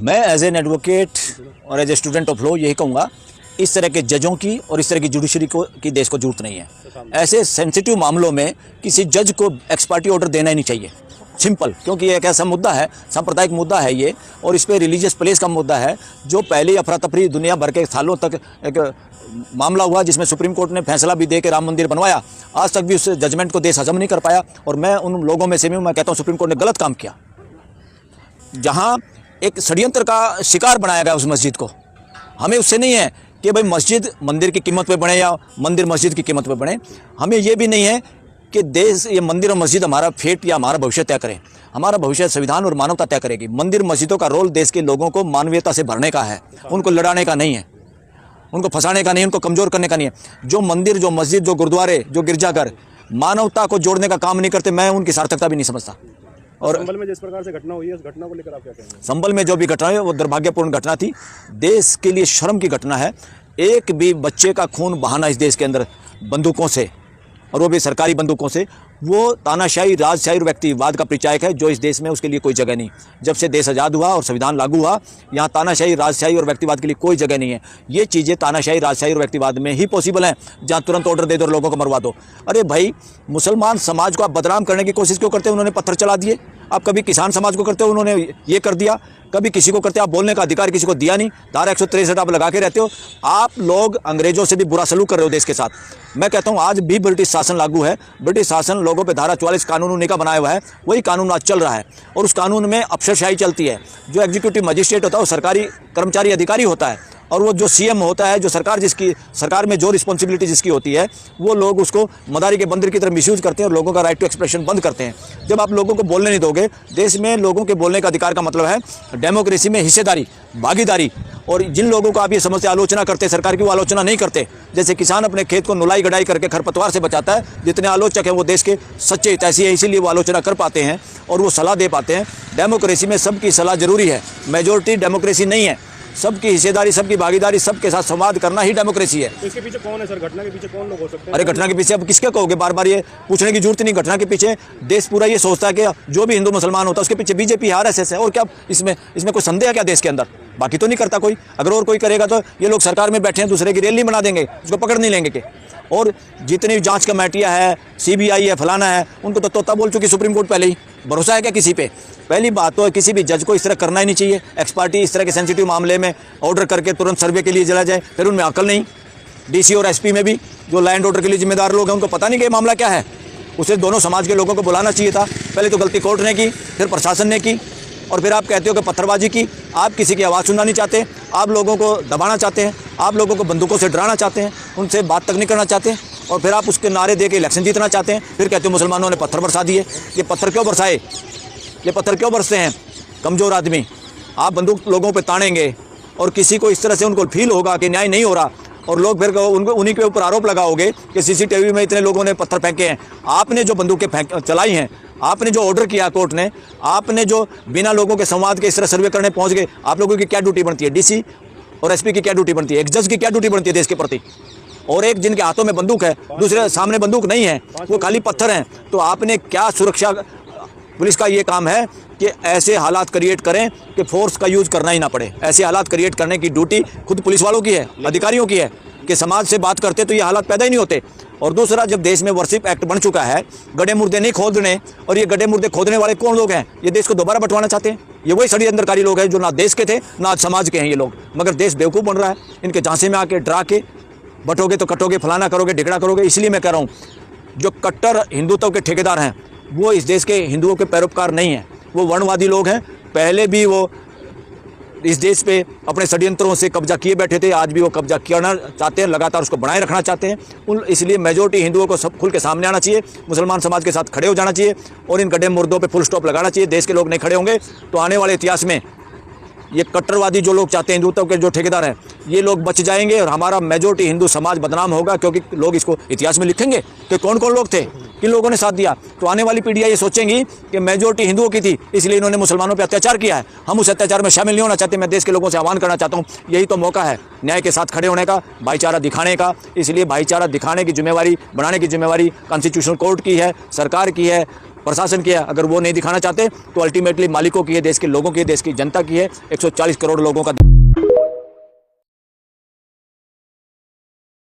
मैं as an advocate और as a student of law यही कहूँगा, इस तरह के जजों की और इस तरह की जुडिशरी की देश को जरूरत नहीं है। ऐसे सेंसिटिव मामलों में किसी जज को एक्सपर्टी ऑर्डर देना ही नहीं चाहिए, सिंपल। क्योंकि ये एक ऐसा मुद्दा है, सांप्रदायिक मुद्दा है ये, और इस पर रिलीजियस प्लेस का मुद्दा है, जो पहले अफरा तफरी दुनिया भर के सालों तक एक मामला हुआ, जिसमें सुप्रीम कोर्ट ने फैसला भी दे के राम मंदिर बनवाया। आज तक भी उस जजमेंट को देश हजम नहीं कर पाया, और मैं उन लोगों में से भी मैं कहता हूँ सुप्रीम कोर्ट ने गलत काम किया। जहाँ एक षड्यंत्र का शिकार बनाया गया उस मस्जिद को, हमें उससे नहीं है कि भाई मस्जिद मंदिर की कीमत पे बने या मंदिर मस्जिद की कीमत पे बने। हमें ये भी नहीं है कि देश ये मंदिर और मस्जिद हमारा फेट या हमारा भविष्य तय करे। हमारा भविष्य संविधान और मानवता तय करेगी। मंदिर मस्जिदों का रोल देश के लोगों को मानवीयता से भरने का है, उनको लड़ाने का नहीं है, उनको फंसाने का नहीं, उनको कमज़ोर करने का नहीं है। जो मंदिर, जो मस्जिद, जो गुरुद्वारे, जो गिरजाघर मानवता को जोड़ने का काम नहीं करते, मैं उनकी सार्थकता भी नहीं समझता। और संभल में जिस प्रकार से घटना हुई है, उस घटना को लेकर आप क्या कहेंगे? संभल में जो भी घटना है वो दुर्भाग्यपूर्ण घटना थी, देश के लिए शर्म की घटना है। एक भी बच्चे का खून बहाना इस देश के अंदर बंदूकों से, और वो भी सरकारी बंदूकों से, वो तानाशाही, राजशाही और व्यक्तिवाद का परिचायक है, जो इस देश में उसके लिए कोई जगह नहीं। जब से देश आज़ाद हुआ और संविधान लागू हुआ, यहाँ तानाशाही, राजशाही और व्यक्तिवाद के लिए कोई जगह नहीं है। ये चीज़ें तानाशाही, राजशाही और व्यक्तिवाद में ही पॉसिबल हैं, जहाँ तुरंत ऑर्डर दे दो और लोगों को मरवा दो। अरे भाई, मुसलमान समाज को आप बदनाम करने की कोशिश क्यों करते हैं? उन्होंने पत्थर चला दिए। आप कभी किसान समाज को करते हो, उन्होंने ये कर दिया। कभी किसी को करते हो, आप बोलने का अधिकार किसी को दिया नहीं। धारा 163 आप लगा के रहते हो। आप लोग अंग्रेजों से भी बुरा सलूक कर रहे हो देश के साथ। मैं कहता हूँ आज भी ब्रिटिश शासन लागू है। ब्रिटिश शासन लोगों पे धारा 44 कानून उन्हीं का बनाया हुआ है, वही कानून आज चल रहा है, और उस कानून में अफसरशाही चलती है। जो एग्जीक्यूटिव मजिस्ट्रेट होता है वो सरकारी कर्मचारी अधिकारी होता है, और वो जो सीएम होता है, जो सरकार में जो रिस्पॉन्सिबिलिटी जिसकी होती है, वो लोग उसको मदारी के बंदर की तरह मिसयूज करते हैं और लोगों का राइट टू एक्सप्रेशन बंद करते हैं। जब आप लोगों को बोलने नहीं दोगे, देश में लोगों के बोलने का अधिकार का मतलब है डेमोक्रेसी में हिस्सेदारी, भागीदारी। और जिन लोगों को आप ये समझते आलोचना करते हैं सरकार की, वो आलोचना नहीं करते। जैसे किसान अपने खेत को नुलाई गढ़ाई करके खरपतवार से बचाता है, जितने आलोचक हैं वो देश के सच्चे हितैषी हैं, इसीलिए वो आलोचना कर पाते हैं और वो सलाह दे पाते हैं। डेमोक्रेसी में सबकी सलाह जरूरी है, मेजोरिटी डेमोक्रेसी नहीं है। सबकी हिस्सेदारी, सबकी भागीदारी, सबके साथ संवाद करना ही डेमोक्रेसी है। तो इसके पीछे कौन है सर? घटना के पीछे कौन लोग हो सकते हैं? अरे घटना के पीछे अब किसके कहोगे? बार बार ये पूछने की जरूरत नहीं। घटना के पीछे देश पूरा ये सोचता है कि जो भी हिंदू मुसलमान होता है उसके पीछे बीजेपी, आरएसएस है। और क्या इसमें कोई संदेह है क्या देश के अंदर? बाकी तो नहीं करता कोई। अगर और कोई करेगा तो ये लोग सरकार में बैठे हैं, दूसरे की रेल नहीं बना देंगे, उसको पकड़ नहीं लेंगे के। और जितनी जांच कमेटियां है, सीबीआई है, फलाना है, उनको तो तोता बोल चुकी सुप्रीम कोर्ट पहले ही। भरोसा है क्या किसी पे? पहली बात तो किसी भी जज को इस तरह करना ही नहीं चाहिए। एक्सपर्टी इस तरह के सेंसिटिव मामले में ऑर्डर करके तुरंत सर्वे के लिए चला जाए, फिर उनमें अकल नहीं। डीसी और एसपी में भी जो लैंड ऑर्डर के लिए जिम्मेदार लोग हैं, उनको पता नहीं कि मामला क्या है। उसे दोनों समाज के लोगों को बुलाना चाहिए था। पहले तो गलती कोर्ट ने की, फिर प्रशासन ने की, और फिर आप कहते हो कि पत्थरबाजी की। आप किसी की आवाज़ सुनना नहीं चाहते, आप लोगों को दबाना चाहते हैं, आप लोगों को बंदूकों से डराना चाहते हैं, उनसे बात तक नहीं करना चाहते, और फिर आप उसके नारे दे के इलेक्शन जीतना चाहते हैं। फिर कहते हो मुसलमानों ने पत्थर बरसा दिए। ये पत्थर क्यों बरसाए? ये पत्थर क्यों बरसते हैं? कमज़ोर आदमी। आप बंदूक लोगों पे तानेंगे और किसी को इस तरह से उनको फील होगा कि न्याय नहीं हो रहा, और लोग फिर उनको उन्हीं के ऊपर आरोप लगाओगे कि सीसीटीवी में इतने लोगों ने पत्थर फेंके हैं। आपने जो बंदूकें चलाई हैं, आपने जो ऑर्डर किया कोर्ट ने, आपने जो बिना लोगों के संवाद के इस तरह सर्वे करने पहुंच गए, आप लोगों की क्या ड्यूटी बनती है? डीसी और एसपी की क्या ड्यूटी बनती है? एक जज की क्या ड्यूटी बनती है देश के प्रति? और एक जिनके हाथों में बंदूक है, दूसरे सामने बंदूक नहीं है, वो खाली पत्थर हैं। तो आपने क्या सुरक्षा, पुलिस का ये काम है कि ऐसे हालात क्रिएट करें कि फोर्स का यूज़ करना ही ना पड़े। ऐसे हालात क्रिएट करने की ड्यूटी खुद पुलिस वालों की है, अधिकारियों की है, कि समाज से बात करते तो ये हालात पैदा ही नहीं होते। और दूसरा, जब देश में वर्शिप एक्ट बन चुका है, गड्ढे मुर्दे नहीं खोदने, और ये गड्ढे मुर्दे खोदने वाले कौन लोग हैं? ये देश को दोबारा बंटवाना चाहते हैं। ये वही षड्यंत्रकारी लोग हैं जो ना देश के थे ना समाज के हैं ये लोग, मगर देश बेवकूफ़ बन रहा है। इनके झांसे में आके डरा के बटोगे तो कटोगे, फलाना करोगे, ढिगड़ा करोगे। इसलिए मैं कह रहा हूँ, जो कट्टर हिंदुत्व के ठेकेदार हैं वो इस देश के हिंदुओं के पैरोकार नहीं हैं, वो वर्णवादी लोग हैं। पहले भी वो इस देश पे अपने षड्यंत्रों से कब्जा किए बैठे थे, आज भी वो कब्जा करना चाहते हैं, लगातार उसको बनाए रखना चाहते हैं। इसलिए मेजोरिटी हिंदुओं को सब खुल के सामने आना चाहिए, मुसलमान समाज के साथ खड़े हो जाना चाहिए, और इन गड्ढे मुर्दों पे फुल स्टॉप लगाना चाहिए। देश के लोग नहीं खड़े होंगे तो आने वाले इतिहास में ये कट्टरवादी जो लोग चाहते हैं, हिंदुत्व के जो ठेकेदार हैं, ये लोग बच जाएंगे और हमारा मेजोरिटी हिंदू समाज बदनाम होगा, क्योंकि लोग इसको इतिहास में लिखेंगे कि कौन कौन लोग थे, किन लोगों ने साथ दिया। तो आने वाली पीढ़ियाँ ये सोचेंगी कि मेजोरिटी हिंदुओं की थी, इसलिए इन्होंने मुसलमानों पर अत्याचार किया है। हम उस अत्याचार में शामिल नहीं होना चाहते। मैं देश के लोगों से आह्वान करना चाहता हूँ, यही तो मौका है न्याय के साथ खड़े होने का, भाईचारा दिखाने का। इसलिए भाईचारा दिखाने की जिम्मेवारी, बनाने की जिम्मेवारी कॉन्स्टिट्यूशनल कोर्ट की है, सरकार की है, प्रशासन की है। अगर वो नहीं दिखाना चाहते तो अल्टीमेटली मालिकों की है, देश के लोगों की है, देश की जनता की है, 140 करोड़ लोगों का।